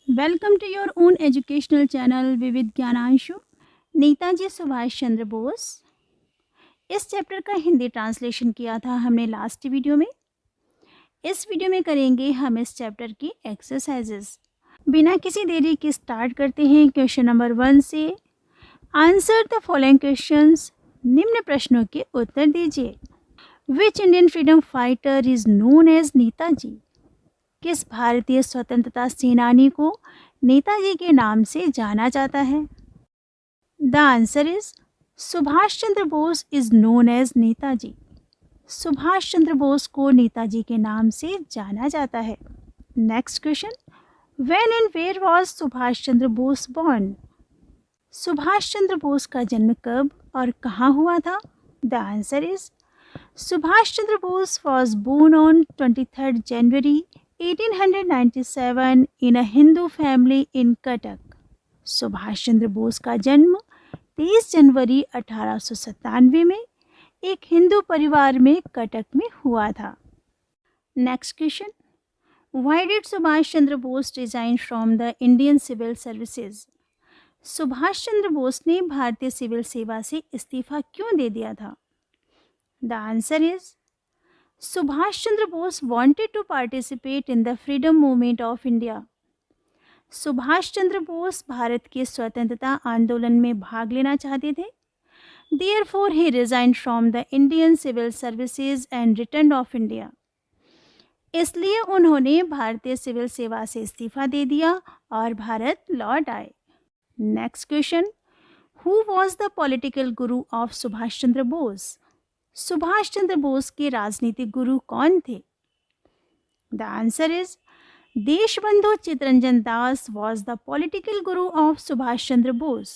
Welcome to your own educational channel Vividh Gyananshu. Netaji Subhash Chandra Bose, इस chapter का Hindi translation किया था हमने लास्ट वीडियो में। इस वीडियो में करेंगे हम इस चैप्टर की एक्सरसाइजेस। बिना किसी देरी के स्टार्ट करते हैं क्वेश्चन नंबर 1 से। आंसर द फॉलोइंग क्वेश्चंस, निम्न प्रश्नों के उत्तर दीजिए। Which Indian freedom fighter is known as Netaji? किस भारतीय स्वतंत्रता सेनानी को नेताजी के नाम से जाना जाता है? The answer is Subhash Chandra Bose is known as Netaji. Subhash Chandra Bose को नेताजी के नाम से जाना जाता है। Next question, when and where was Subhash Chandra Bose born? Subhash Chandra Bose का जन्म कब और कहाँ हुआ था? The answer is Subhash Chandra Bose was born on 23 January 1897 in a Hindu family in Cuttack. Subhash Chandra Bose का जन्म 23 जनवरी 1897 में एक हिंदू परिवार में कटक में हुआ था। Next question, why did Subhash Chandra Bose resign from the Indian civil services? Subhash Chandra Bose ने भारतीय सिविल सेवा से इस्तीफा क्यों दे दिया था? The answer is Subhash Chandra Bose wanted to participate in the freedom movement of India। Subhash Chandra Bose Bharat के स्वतंत्रता आंदोलन में भाग लेना चाहते थे। Therefore he resigned from the Indian civil services and returned of India। इसलिए उन्होंने भारतीय सिविल सेवा से इस्तीफा दे दिया और भारत लौट आए। Next question, who was the political Guru of Subhash Chandra Bose? Subhash Chandra Bose के राजनीतिक गुरु कौन थे? The answer is Deshbandhu Chittaranjan Das was the political Guru of Subhash Chandra Bose.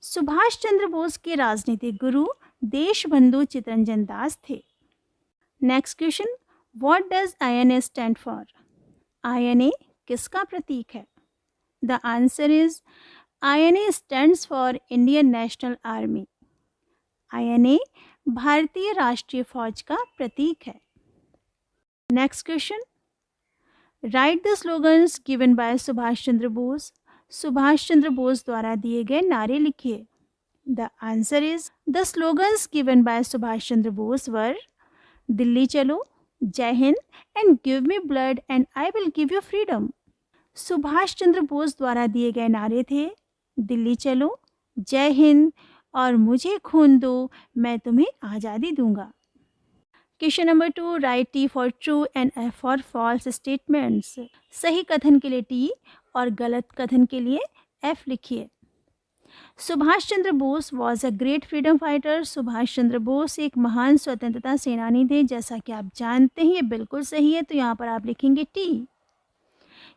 Subhash Chandra Bose के राजनीतिक गुरु देशबंधु चित्तरंजन दास थे। Next question, what does INA stand for? INA किसका प्रतीक है? The answer is INA stands for Indian national army. INA भारतीय राष्ट्रीय फौज का प्रतीक है। Next question, write the slogans given by Subhash Chandra Bose. Subhash Chandra Bose द्वारा दिए गए नारे लिखिए। The answer is the slogans given by Subhash Chandra Bose were Delhi chalo, Jai Hind and give me blood and I will give you freedom. Subhash Chandra Bose द्वारा दिए गए नारे थे दिल्ली चलो, जय हिंद और मुझे खून दो, मैं तुम्हें आज़ादी दूंगा। Question number 2, write T for true and F for false statements. सही कथन के लिए T और गलत कथन के लिए F लिखिए। Subhash Chandra Bose was a great freedom fighter. Subhash Chandra Bose एक महान स्वतंत्रता सेनानी थे, जैसा कि आप जानते हैं ये बिल्कुल सही है, तो यहाँ पर आप लिखेंगे T।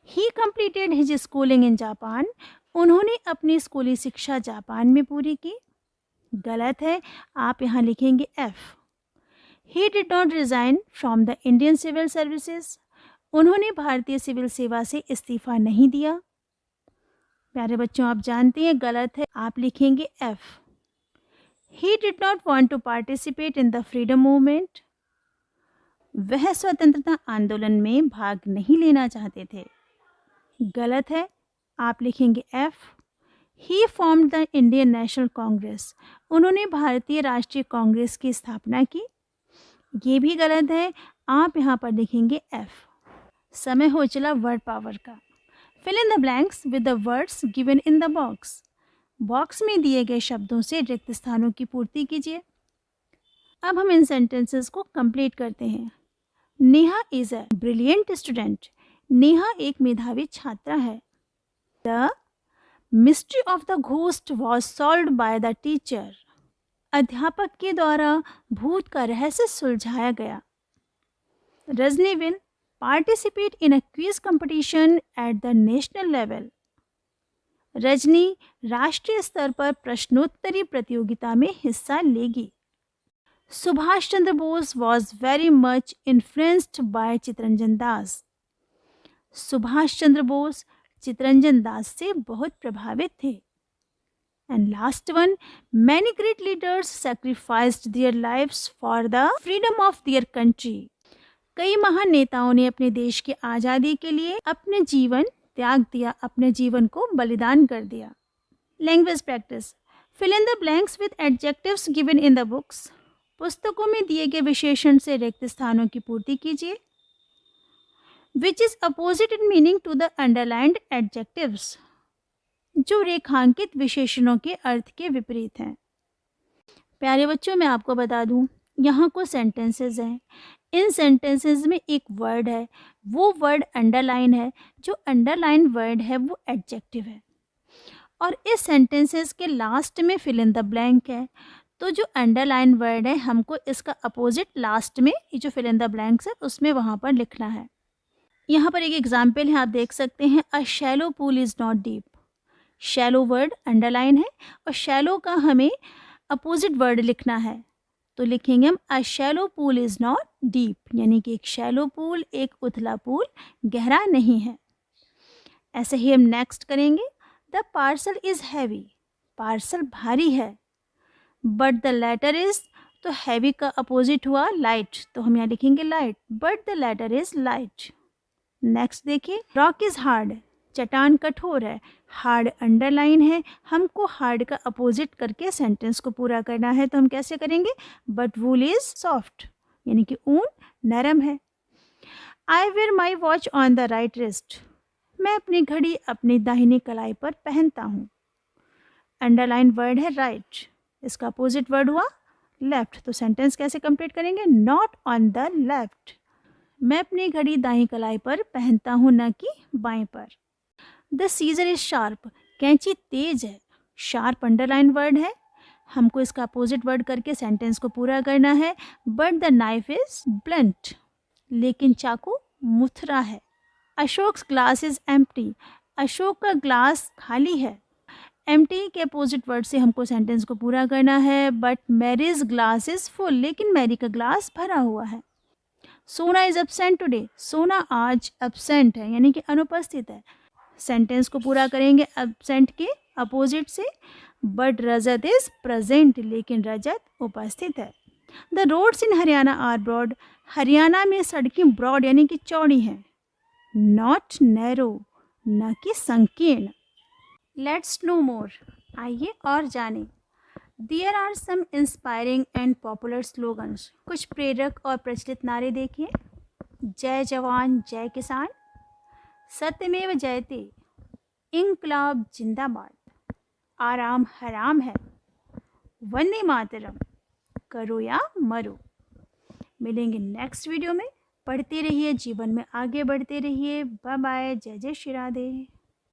He completed his schooling in Japan. उन्होंने अपनी स्कूली शिक्षा जापान में पूरी की। गलत है, आप यहाँ लिखेंगे F। He did not resign from the Indian civil services. उन्होंने भारतीय सिविल सेवा से इस्तीफा नहीं दिया। प्यारे बच्चों, आप जानते हैं गलत है, आप लिखेंगे F। He did not want to participate in the freedom movement. वह स्वतंत्रता आंदोलन में भाग नहीं लेना चाहते थे। गलत है, आप लिखेंगे F। He formed the Indian national Congress. उन्होंने भारतीय राष्ट्रीय कांग्रेस की स्थापना की। ये भी गलत है, आप यहाँ पर लिखेंगे F। समय हो चला वर्ड पावर का। Fill in the blanks with the words given in the box. Box में दिए गए शब्दों से रिक्त स्थानों की पूर्ति कीजिए। अब हम इन सेंटेंसेस को कंप्लीट करते हैं। Neha is a brilliant student. Neha एक मेधावी छात्रा है। The mystery of the ghost was solved by the teacher. अध्यापक के द्वारा भूत का रहस्य सुलझाया गया। Rajni will participate in a quiz competition at the national level. Rajni राष्ट्रीय स्तर पर प्रश्नोत्तरी प्रतियोगिता में हिस्सा लेगी। Subhash Chandra Bose was very much influenced by Chittaranjan Das. Subhash Chandra Bose Chittaranjan Das से बहुत प्रभावित थे। And last one, many great leaders sacrificed their lives for the freedom of their country. कई महान नेताओं ने अपने देश की आज़ादी के लिए अपने जीवन त्याग दिया, अपने जीवन को बलिदान कर दिया। Language practice. Fill in the blanks with adjectives given in the books. पुस्तकों में दिए गए विशेषण से रिक्त स्थानों की पूर्ति कीजिए। Which is opposite in meaning to the underlined adjectives. जो रेखांकित विशेषणों के अर्थ के विपरीत हैं। प्यारे बच्चों, मैं आपको बता दूं, यहाँ कुछ सेंटेंसेस हैं। इन सेंटेंसेस में एक वर्ड है, वो वर्ड अंडरलाइन है। जो अंडरलाइन वर्ड है वो एडजेक्टिव है, और इस सेंटेंसेस के लास्ट में फिल इन द ब्लैंक है। तो जो अंडरलाइन वर्ड है हमको इसका अपोजिट लास्ट में, ये जो फिल इन द ब्लैंक्स है उसमें वहाँ पर लिखना है। यहाँ पर एक एग्जाम्पल है, आप देख सकते हैं, a shallow pool is not deep. Shallow word underline है और शैलो का हमें अपोजिट वर्ड लिखना है, तो लिखेंगे हम a shallow pool is not deep, यानी कि एक शैलो पूल, एक उथला पूल गहरा नहीं है। ऐसे ही हम नेक्स्ट करेंगे, the parcel is heavy. Parcel भारी है। बट द लेटर इज़, तो हैवी का अपोजिट हुआ लाइट, तो हम यहाँ लिखेंगे light, but the letter is light. Next देखिए, रॉक इज़ हार्ड। चट्टान कठोर है। हार्ड अंडरलाइन है, हमको हार्ड का अपोजिट करके सेंटेंस को पूरा करना है, तो हम कैसे करेंगे, बट वूल इज़ सॉफ्ट, यानी कि ऊन नरम है। I wear my watch on the right wrist. मैं अपनी घड़ी अपनी दाहिनी कलाई पर पहनता हूँ। अंडरलाइन वर्ड है राइट, इसका अपोजिट वर्ड हुआ लेफ्ट, तो सेंटेंस कैसे कंप्लीट करेंगे, नॉट ऑन द लेफ्ट। मैं अपनी घड़ी दाहिनी कलाई पर पहनता हूँ, न कि बाएं पर। The seizure is sharp. कैंची तेज है। शार्प अंडरलाइन वर्ड है, हमको इसका अपोजिट वर्ड करके सेंटेंस को पूरा करना है, but the knife is blunt. लेकिन चाकू मुथरा है। Ashoks glass is empty. Ashok का ग्लास खाली है। एम्प्टी के अपोजिट वर्ड से हमको सेंटेंस को पूरा करना है, but Mary's glass is full. लेकिन मैरी का ग्लास भरा हुआ है। सोना इज एब्सेंट टुडे। सोना आज एब्सेंट है, यानी कि अनुपस्थित है। सेंटेंस को पूरा करेंगे एब्सेंट के अपोजिट से, बट रजत इज प्रेजेंट। लेकिन रजत उपस्थित है। The roads in Haryana are broad. Haryana में सड़कें ब्रॉड यानी कि चौड़ी हैं, नॉट नैरो, न कि संकीर्ण। Let's know more. आइए और जानें। There are some inspiring and popular slogans. कुछ प्रेरक और प्रचलित नारे देखिए। जय जवान जय किसान, सत्यमेव जयते, इंकलाब जिंदाबाद, आराम हराम है, वंदे मातरम, करो या मरो। मिलेंगे नेक्स्ट वीडियो में। पढ़ते रहिए, जीवन में आगे बढ़ते रहिए। बाय बाय, जय जय श्री राधे।